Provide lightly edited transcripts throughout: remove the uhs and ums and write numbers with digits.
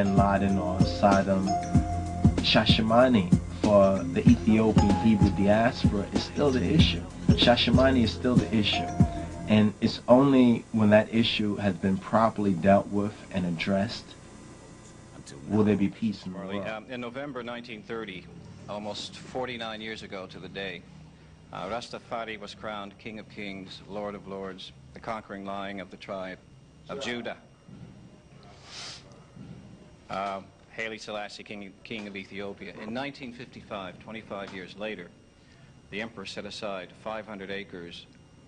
bin Laden or Saddam. Shashamene for the Ethiopian Hebrew diaspora is still the issue. Shashamene is still the issue. And it's only when that issue has been properly dealt with and addressed will there be peace in the world. In November 1930, almost 49 years ago to the day, Rastafari was crowned King of Kings, Lord of Lords, the conquering lion of the tribe of Judah. Haile Selassie, King of Ethiopia. In 1955, 25 years later, the emperor set aside 500 acres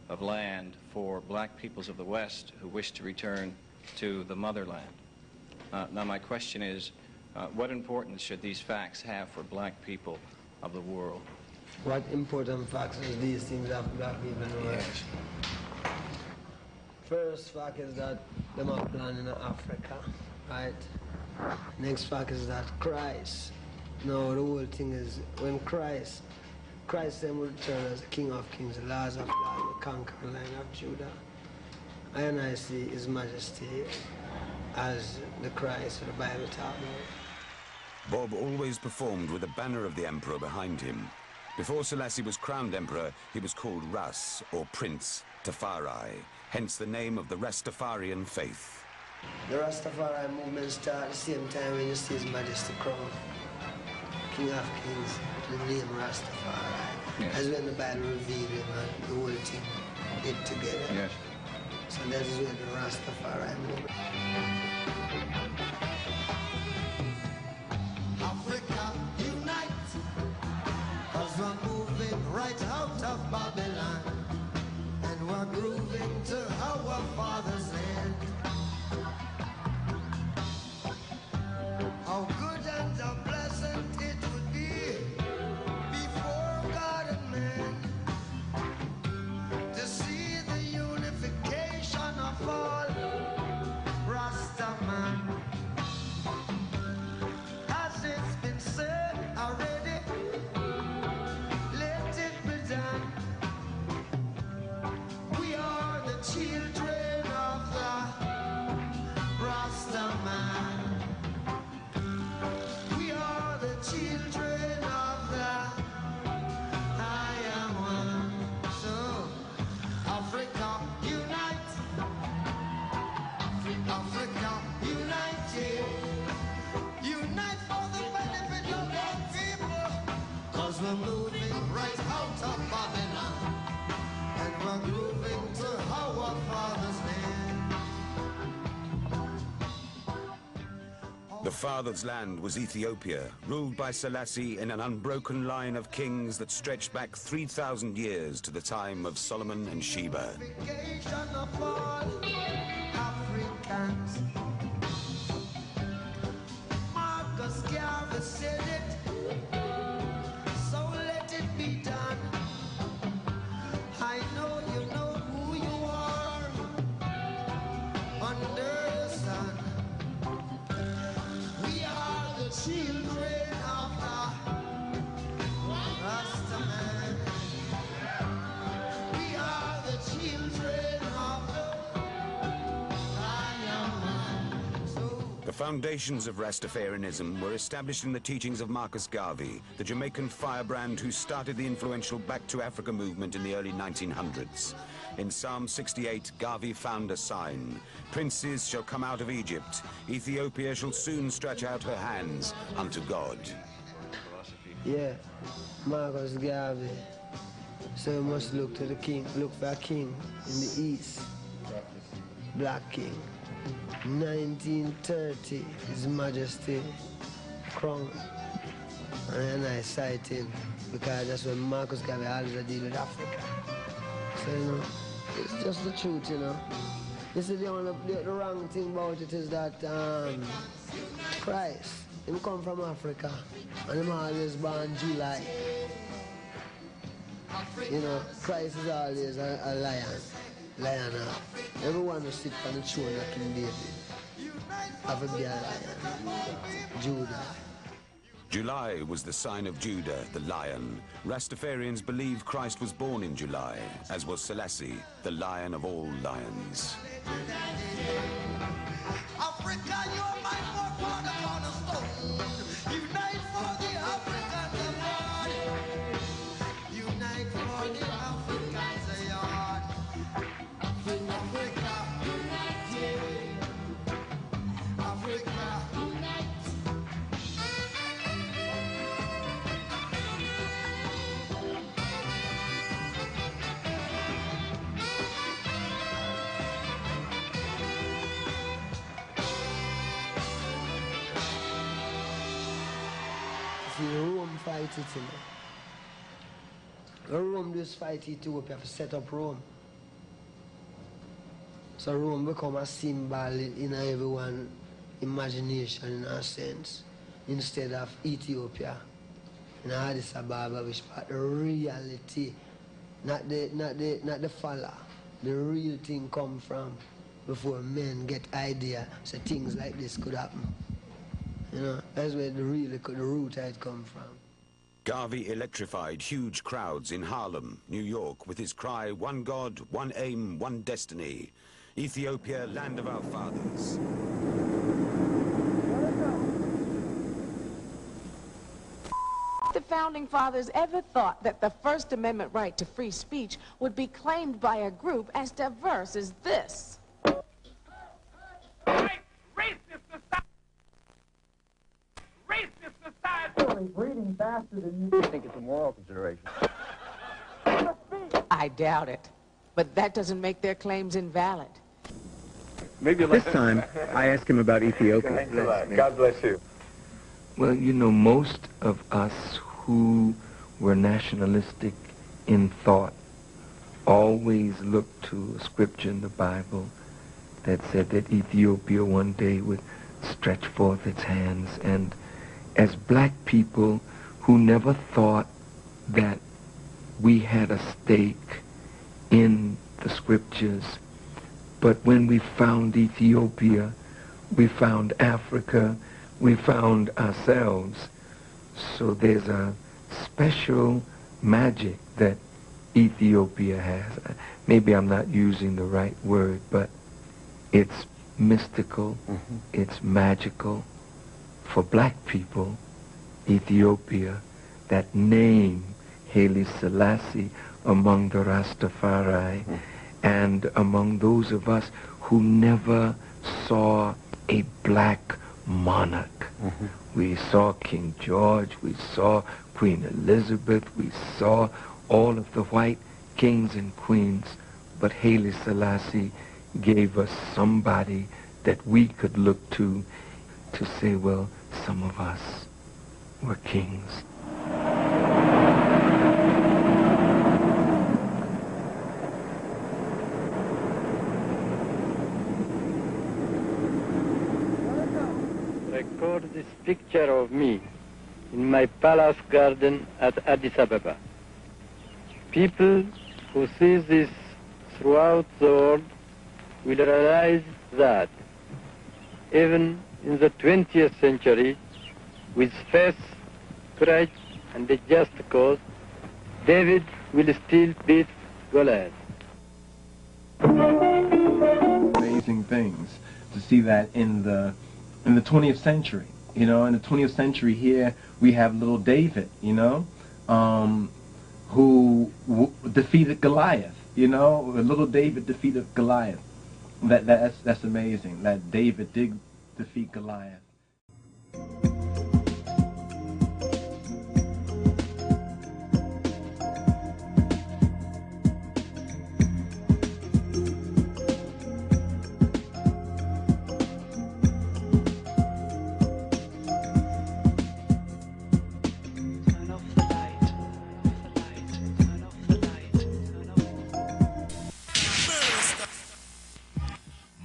of land for black peoples of the West who wished to return to the motherland. Now my question is, what importance should these facts have for black people of the world? What important facts does these things have for black people in the world? Yes. First fact is that them are planning in Africa, right? Next fact is that Christ. No, the whole thing is when Christ then will return as the King of Kings, the Lord of Lords, the conquering Lion of Judah. And I see His Majesty as the Christ of the Bible talk about. Bob always performed with a banner of the emperor behind him. Before Selassie was crowned emperor, he was called Ras, or Prince Tafari, hence the name of the Rastafarian faith. The Rastafari movement started at the same time when you see His Majesty crowned King of Kings, the name Rastafari. Yes. That's when the Bible revealed Him and the whole thing did together. Yes. So that is where the Rastafari movement. Africa, unite, 'cause we're moving right out of Babylon, and we're grooving to our father's land. How good and how pleasant it would be before God and man to see the unification of all Rastaman. As it's been said already, let it be done. We are the children of the Rastaman. We are the children of the I-tation. So, Africa, unite. Africa, unite, yeah. Unite for the benefit of our people. 'Cause we're moving right out of Babylon, and we're grooving to our father's land. The father's land was Ethiopia, ruled by Selassie in an unbroken line of kings that stretched back 3,000 years to the time of Solomon and Sheba. Unification of all Africans. Marcus Garvey said it, so let it be done. I know you know who you are under the sun. We are the children of the Rastaman. We are the children of the I-tation. So The foundations of Rastafarianism were established in the teachings of Marcus Garvey, the Jamaican firebrand who started the influential Back to Africa movement in the early 1900s. In Psalm 68, Garvey found a sign. Princes shall come out of Egypt. Ethiopia shall soon stretch out her hands unto God. Yeah, Marcus Garvey. So you must look to the king, look for a king in the east. Black king. 1930, His Majesty crowned. And I cite him because that's when Marcus Garvey always deal with Africa. So, you know, it's just the truth, you know. This is the wrong thing about it is that Christ, him come from Africa, and him always born July. You know, Christ is always a lion. Everyone will sit on the throne of King David. Have a be a lion. Judah. July was the sign of Judah, the lion. Rastafarians believe Christ was born in July, as was Selassie, the lion of all lions. Africa, you're my forefather. See, Rome fight it, you know. Rome just fight Ethiopia to set up Rome. So Rome become a symbol in everyone's imagination, in a sense, instead of Ethiopia. In Addis Ababa, which part the reality, not the follow, the real thing come from before men get idea so things like this could happen. You know, that's where the root had come from. Garvey electrified huge crowds in Harlem, New York, with his cry, "One God, one aim, one destiny. Ethiopia, land of our fathers." The Founding Fathers ever thought that the First Amendment right to free speech would be claimed by a group as diverse as this. Racist society. Breeding faster than you think it's a moral consideration. I doubt it. But that doesn't make their claims invalid. Maybe this time, I asked him about Ethiopia. Thanks a lot. God bless you. Well, you know, most of us who were nationalistic in thought always looked to a scripture in the Bible that said that Ethiopia one day would stretch forth its hands. And as black people who never thought that we had a stake in the scriptures, but when we found Ethiopia, we found Africa, we found ourselves. So there's a special magic that Ethiopia has. Maybe I'm not using the right word, but it's mystical, it's magical. For black people, Ethiopia, that name, Haile Selassie, among the Rastafari, and among those of us who never saw a black monarch. We saw King George, we saw Queen Elizabeth, we saw all of the white kings and queens, but Haile Selassie gave us somebody that we could look to say, well, some of us were kings. Record this picture of me in my palace garden at Addis Ababa. People who see this throughout the world will realize that even in the 20th century, with faith, courage, and a just cause, David will still beat Goliath. Amazing things to see that in the 20th century. You know, in the 20th century here, we have little David, you know, who defeated Goliath, you know, little David defeated Goliath. That's amazing, that David did defeat Goliath.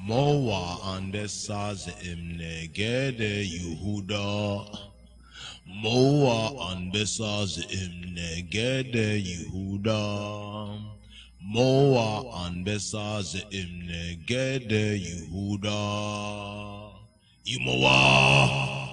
Moa andesaz imnegede Yehuda. Moa andesaz imnegede Yehuda. Moa andesaz imnegede Yehuda. Imoa.